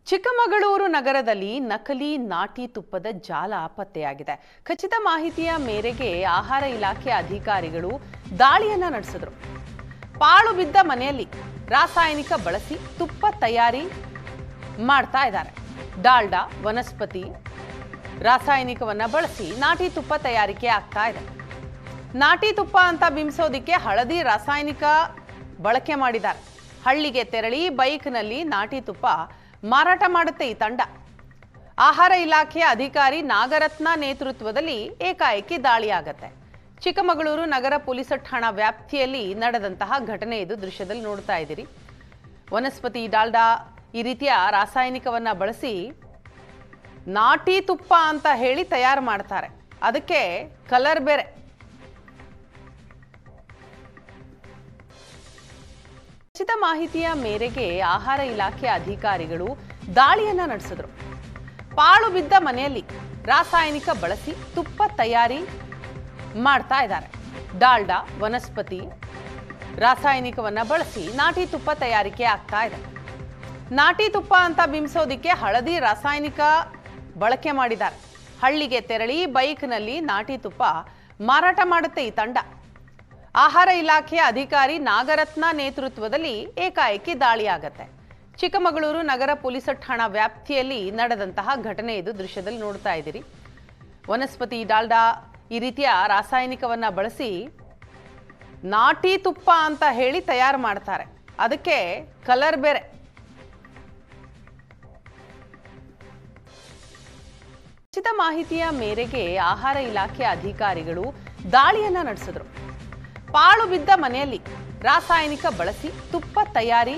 ಚಿಕ್ಕಮಗಳೂರು ನಗರದಲ್ಲಿ ನಕಲಿ ನಾಟಿ ತುಪ್ಪದ ಜಾಲ ಪತ್ತೆಯಾಗಿದೆ. ಖಚಿತ ಮಾಹಿತಿಯ ಮೇರೆಗೆ ಆಹಾರ ಇಲಾಖೆ ಅಧಿಕಾರಿಗಳು ದಾಳಿಯನ್ನ ನಡೆಸಿದ್ರು. ಪಾಳು ಬಿದ್ದ ಮನೆಯಲ್ಲಿ ರಾಸಾಯನಿಕ ಬಳಸಿ ತುಪ್ಪ ತಯಾರಿ ಮಾಡ್ತಾ ಇದ್ದಾರೆ. ಡಾಲ್ಡಾ, ವನಸ್ಪತಿ ರಾಸಾಯನಿಕವನ್ನ ಬಳಸಿ ನಾಟಿ ತುಪ್ಪ ತಯಾರಿಕೆ ಆಗ್ತಾ ಇದೆ. ನಾಟಿ ತುಪ್ಪ ಅಂತ ಬಿಂಬಿಸೋದಿಕ್ಕೆ ಹಳದಿ ರಾಸಾಯನಿಕ ಬಳಕೆ ಮಾಡಿದ್ದಾರೆ. ಹಳ್ಳಿಗೆ ತೆರಳಿ ಬೈಕ್ನಲ್ಲಿ ನಾಟಿ ತುಪ್ಪ ಮಾರಾಟ ಮಾಡುತ್ತೆ ಈ ತಂಡ. ಆಹಾರ ಇಲಾಖೆಯ ಅಧಿಕಾರಿ ನಾಗರತ್ನ ನೇತೃತ್ವದಲ್ಲಿ ಏಕಾಏಕಿ ದಾಳಿಯಾಗತ್ತೆ. ಚಿಕ್ಕಮಗಳೂರು ನಗರ ಪೊಲೀಸ್ ಠಾಣಾ ವ್ಯಾಪ್ತಿಯಲ್ಲಿ ನಡೆದಂತಹ ಘಟನೆ ಇದು. ದೃಶ್ಯದಲ್ಲಿ ನೋಡ್ತಾ ಇದ್ದೀರಿ. ವನಸ್ಪತಿ, ಡಾಲ್ಡಾ ಈ ರೀತಿಯ ರಾಸಾಯನಿಕವನ್ನ ಬಳಸಿ ನಾಟಿ ತುಪ್ಪ ಅಂತ ಹೇಳಿ ತಯಾರು ಮಾಡ್ತಾರೆ. ಅದಕ್ಕೆ ಕಲರ್ ಬೇರೆ. ಖಚಿತ ಮಾಹಿತಿಯ ಮೇರೆಗೆ ಆಹಾರ ಇಲಾಖೆ ಅಧಿಕಾರಿಗಳು ದಾಳಿಯನ್ನ ನಡೆಸಿದ್ರು. ಪಾಳು ಬಿದ್ದ ಮನೆಯಲ್ಲಿ ರಾಸಾಯನಿಕ ಬಳಸಿ ತುಪ್ಪ ತಯಾರಿ ಮಾಡ್ತಾ ಇದ್ದಾರೆ. ಡಾಲ್ಡಾ, ವನಸ್ಪತಿ ರಾಸಾಯನಿಕವನ್ನ ಬಳಸಿ ನಾಟಿ ತುಪ್ಪ ತಯಾರಿಕೆ ಆಗ್ತಾ ಇದೆ. ನಾಟಿ ತುಪ್ಪ ಅಂತ ಬಿಂಬಿಸೋದಿಕ್ಕೆ ಹಳದಿ ರಾಸಾಯನಿಕ ಬಳಕೆ ಮಾಡಿದ್ದಾರೆ. ಹಳ್ಳಿಗೆ ತೆರಳಿ ಬೈಕ್ನಲ್ಲಿ ನಾಟಿ ತುಪ್ಪ ಮಾರಾಟ ಮಾಡುತ್ತೆ ಈ ತಂಡ. ಆಹಾರ ಇಲಾಖೆಯ ಅಧಿಕಾರಿ ನಾಗರತ್ನ ನೇತೃತ್ವದಲ್ಲಿ ಏಕಾಏಕಿ ದಾಳಿಯಾಗತ್ತೆ. ಚಿಕ್ಕಮಗಳೂರು ನಗರ ಪೊಲೀಸ್ ಠಾಣಾ ವ್ಯಾಪ್ತಿಯಲ್ಲಿ ನಡೆದಂತಹ ಘಟನೆ ಇದು. ದೃಶ್ಯದಲ್ಲಿ ನೋಡ್ತಾ ಇದ್ದೀರಿ. ವನಸ್ಪತಿ, ಡಾಲ್ಡಾ ಈ ರೀತಿಯ ರಾಸಾಯನಿಕವನ್ನ ಬಳಸಿ ನಾಟಿ ತುಪ್ಪ ಅಂತ ಹೇಳಿ ತಯಾರು ಮಾಡ್ತಾರೆ. ಅದಕ್ಕೆ ಕಲರ್ ಬೇರೆ. ಖಚಿತ ಮಾಹಿತಿಯ ಮೇರೆಗೆ ಆಹಾರ ಇಲಾಖೆ ಅಧಿಕಾರಿಗಳು ದಾಳಿಯನ್ನ ನಡೆಸಿದ್ರು. ಪಾಳು ಬಿದ್ದ ಮನೆಯಲ್ಲಿ ರಾಸಾಯನಿಕ ಬಳಸಿ ತುಪ್ಪ ತಯಾರಿ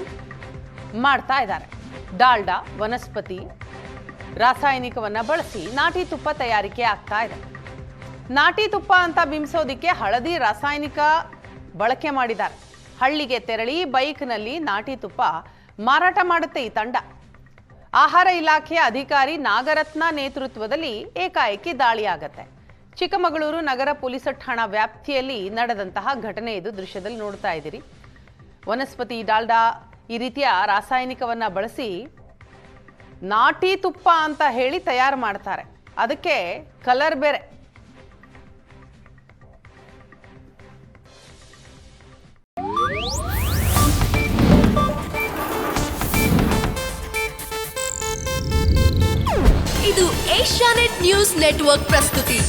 ಮಾಡ್ತಾ ಇದ್ದಾರೆ. ಡಾಲ್ಡಾ, ವನಸ್ಪತಿ ರಾಸಾಯನಿಕವನ್ನ ಬಳಸಿ ನಾಟಿ ತುಪ್ಪ ತಯಾರಿಕೆ ಆಗ್ತಾ ಇದೆ. ನಾಟಿ ತುಪ್ಪ ಅಂತ ಬಿಂಬಿಸೋದಿಕ್ಕೆ ಹಳದಿ ರಾಸಾಯನಿಕ ಬಳಕೆ ಮಾಡಿದ್ದಾರೆ. ಹಳ್ಳಿಗೆ ತೆರಳಿ ಬೈಕ್ನಲ್ಲಿ ನಾಟಿ ತುಪ್ಪ ಮಾರಾಟ ಮಾಡುತ್ತೆ ಈ ತಂಡ. ಆಹಾರ ಇಲಾಖೆಯ ಅಧಿಕಾರಿ ನಾಗರತ್ನ ನೇತೃತ್ವದಲ್ಲಿ ಏಕಾಏಕಿ ದಾಳಿಯಾಗತ್ತೆ. ಚಿಕ್ಕಮಗಳೂರು ನಗರ ಪೊಲೀಸ್ ಠಾಣಾ ವ್ಯಾಪ್ತಿಯಲ್ಲಿ ನಡೆದಂತಹ ಘಟನೆ ಇದು. ದೃಶ್ಯದಲ್ಲಿ ನೋಡ್ತಾ ಇದ್ದೀರಿ. ವನಸ್ಪತಿ, ಡಾಲ್ಡಾ ಈ ರೀತಿಯ ರಾಸಾಯನಿಕವನ್ನ ಬಳಸಿ ನಾಟಿ ತುಪ್ಪ ಅಂತ ಹೇಳಿ ತಯಾರು ಮಾಡ್ತಾರೆ. ಅದಕ್ಕೆ ಕಲರ್ ಬೇರೆ. ಇದು ಏಷ್ಯಾನೆಟ್ ನ್ಯೂಸ್ ನೆಟ್ವರ್ಕ್ ಪ್ರಸ್ತುತಿ.